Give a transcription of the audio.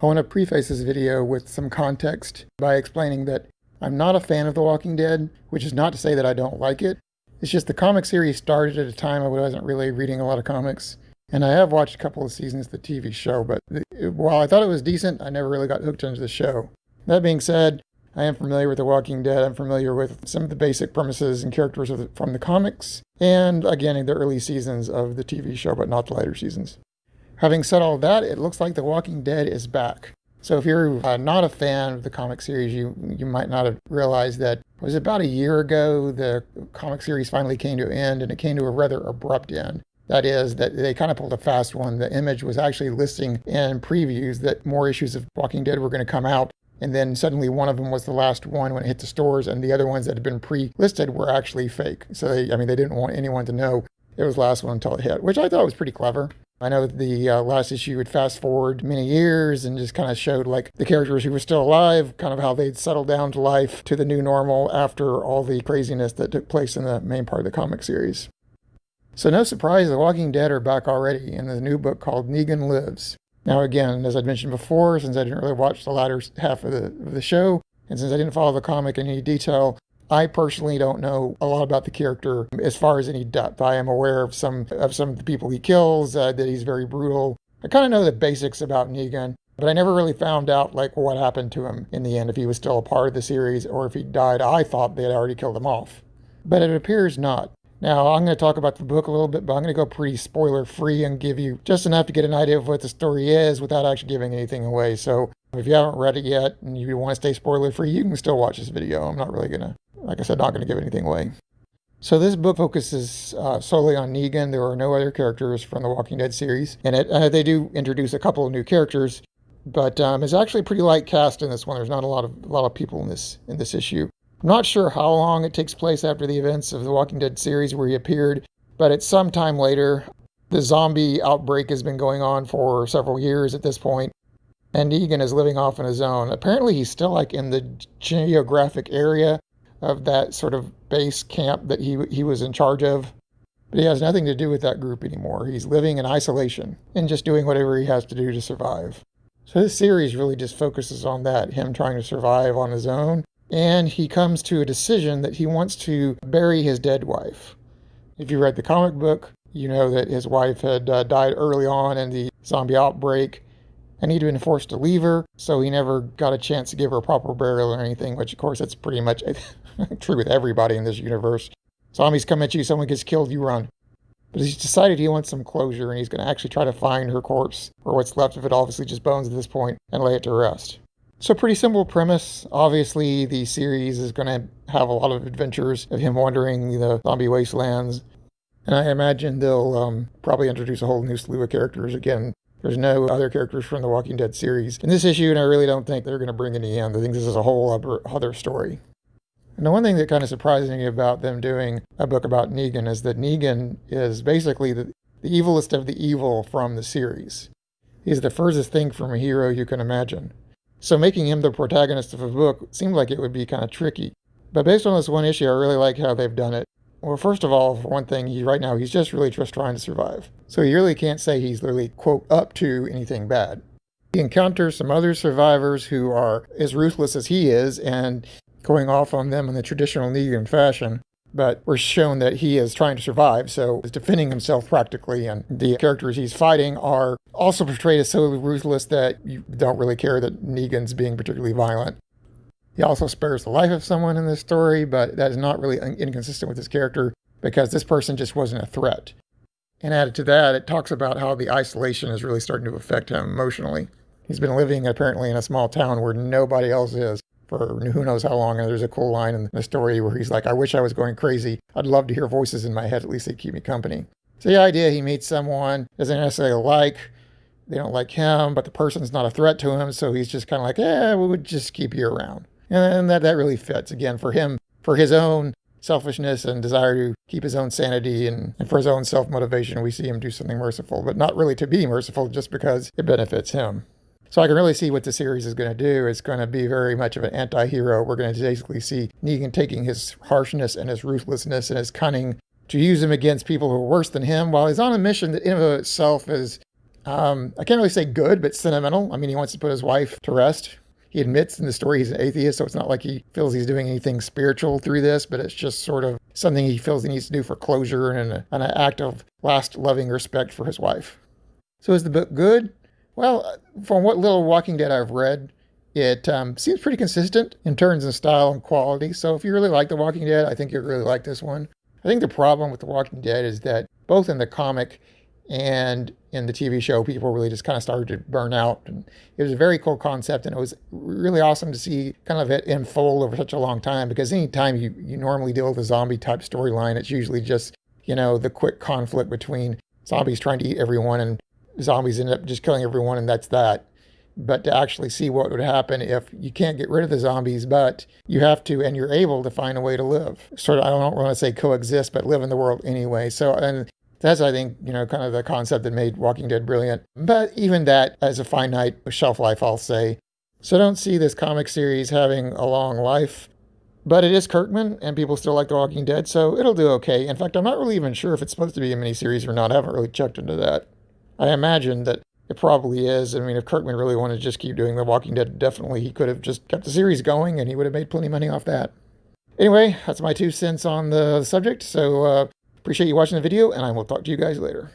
I want to preface this video with some context by explaining that I'm not a fan of The Walking Dead, which is not to say that I don't like it. It's just the comic series started at a time I wasn't really reading a lot of comics. And I have watched a couple of seasons of the TV show, but while I thought it was decent, I never really got hooked into the show. That being said, I am familiar with The Walking Dead. I'm familiar with some of the basic premises and characters from the comics, and again, in the early seasons of the TV show, but not the later seasons. Having said all that, it looks like The Walking Dead is back. So if you're not a fan of the comic series, you might not have realized that it was about a year ago the comic series finally came to an end, and it came to a rather abrupt end. That is, that they kind of pulled a fast one. The Image was actually listing in previews that more issues of Walking Dead were going to come out, and then suddenly one of them was the last one when it hit the stores, and the other ones that had been pre-listed were actually fake. So they didn't want anyone to know it was the last one until it hit, which I thought was pretty clever. I know that the last issue would fast forward many years and just kind of showed like the characters who were still alive, kind of how they'd settled down to life, to the new normal after all the craziness that took place in the main part of the comic series. So no surprise, The Walking Dead are back already in the new book called Negan Lives. Now again, as I'd mentioned before, since I didn't really watch the latter half of the show, and since I didn't follow the comic in any detail, I personally don't know a lot about the character as far as any depth. I am aware of some of the people he kills, that he's very brutal. I kind of know the basics about Negan, but I never really found out like what happened to him in the end, if he was still a part of the series or if he died. I thought they had already killed him off, but it appears not. Now, I'm going to talk about the book a little bit, but I'm going to go pretty spoiler-free and give you just enough to get an idea of what the story is without actually giving anything away. So if you haven't read it yet and you want to stay spoiler-free, you can still watch this video. I'm not really going to, like I said, not going to give anything away. So this book focuses solely on Negan. There are no other characters from the Walking Dead series in it. They do introduce a couple of new characters, but it's actually a pretty light cast in this one. There's not a lot of people in this issue. I'm not sure how long it takes place after the events of the Walking Dead series where he appeared, but it's some time later. The zombie outbreak has been going on for several years at this point, and Negan is living off on his own. Apparently he's still like in the geographic area of that sort of base camp that he was in charge of, but he has nothing to do with that group anymore. He's living in isolation and just doing whatever he has to do to survive. So this series really just focuses on that, him trying to survive on his own. And he comes to a decision that he wants to bury his dead wife. If you read the comic book, you know that his wife had died early on in the zombie outbreak, and he'd been forced to leave her, so he never got a chance to give her a proper burial or anything, which of course that's pretty much true with everybody in this universe. Zombies come at you, someone gets killed, you run. But he's decided he wants some closure, and he's going to actually try to find her corpse, or what's left of it, obviously just bones at this point, and lay it to rest. So pretty simple premise. Obviously, the series is going to have a lot of adventures of him wandering the zombie wastelands. And I imagine they'll probably introduce a whole new slew of characters. Again, there's no other characters from the Walking Dead series in this issue, and I really don't think they're going to bring any in. I think this is a whole other story. And the one thing that kind of surprised me about them doing a book about Negan is that Negan is basically the evilest of the evil from the series. He's the furthest thing from a hero you can imagine. So making him the protagonist of a book seemed like it would be kind of tricky. But based on this one issue, I really like how they've done it. Well, first of all, for one thing, right now he's just really just trying to survive. So he really can't say he's literally, quote, up to anything bad. He encounters some other survivors who are as ruthless as he is and going off on them in the traditional Negan fashion. But we're shown that he is trying to survive, so he's defending himself practically, and the characters he's fighting are also portrayed as so ruthless that you don't really care that Negan's being particularly violent. He also spares the life of someone in this story, but that is not really inconsistent with his character because this person just wasn't a threat. And added to that, it talks about how the isolation is really starting to affect him emotionally. He's been living apparently in a small town where nobody else is for who knows how long, and there's a cool line in the story where he's like, I wish I was going crazy. I'd love to hear voices in my head, at least they'd keep me company. So the idea, he meets someone, doesn't necessarily they don't like him, but the person's not a threat to him, so he's just kind of like, we would just keep you around. And that really fits, again, for him, for his own selfishness and desire to keep his own sanity and for his own self-motivation, we see him do something merciful, but not really to be merciful just because it benefits him. So I can really see what the series is going to do. It's going to be very much of an anti-hero. We're going to basically see Negan taking his harshness and his ruthlessness and his cunning to use him against people who are worse than him, while he's on a mission that in and of itself is I can't really say good, but sentimental. I mean, he wants to put his wife to rest. He admits in the story he's an atheist, so it's not like he feels he's doing anything spiritual through this, but it's just sort of something he feels he needs to do for closure and an act of last loving respect for his wife. So is the book good? Well, from what little Walking Dead I've read, it seems pretty consistent in terms of style and quality. So if you really like The Walking Dead, I think you'll really like this one. I think the problem with The Walking Dead is that both in the comic and in the TV show, people really just kind of started to burn out. And it was a very cool concept, and it was really awesome to see kind of it unfold over such a long time, because anytime you normally deal with a zombie type storyline, it's usually just, the quick conflict between zombies trying to eat everyone and zombies end up just killing everyone, and that's that. But to actually see what would happen if you can't get rid of the zombies, but you have to and you're able to find a way to live. Sort of, I don't want to say coexist, but live in the world anyway. So, and that's, I think, kind of the concept that made Walking Dead brilliant. But even that has a finite shelf life, I'll say. So don't see this comic series having a long life. But it is Kirkman, and people still like The Walking Dead, so it'll do okay. In fact, I'm not really even sure if it's supposed to be a miniseries or not. I haven't really checked into that. I imagine that it probably is. I mean, if Kirkman really wanted to just keep doing The Walking Dead, definitely he could have just kept the series going, and he would have made plenty of money off that. Anyway, that's my 2 cents on the subject, so appreciate you watching the video, and I will talk to you guys later.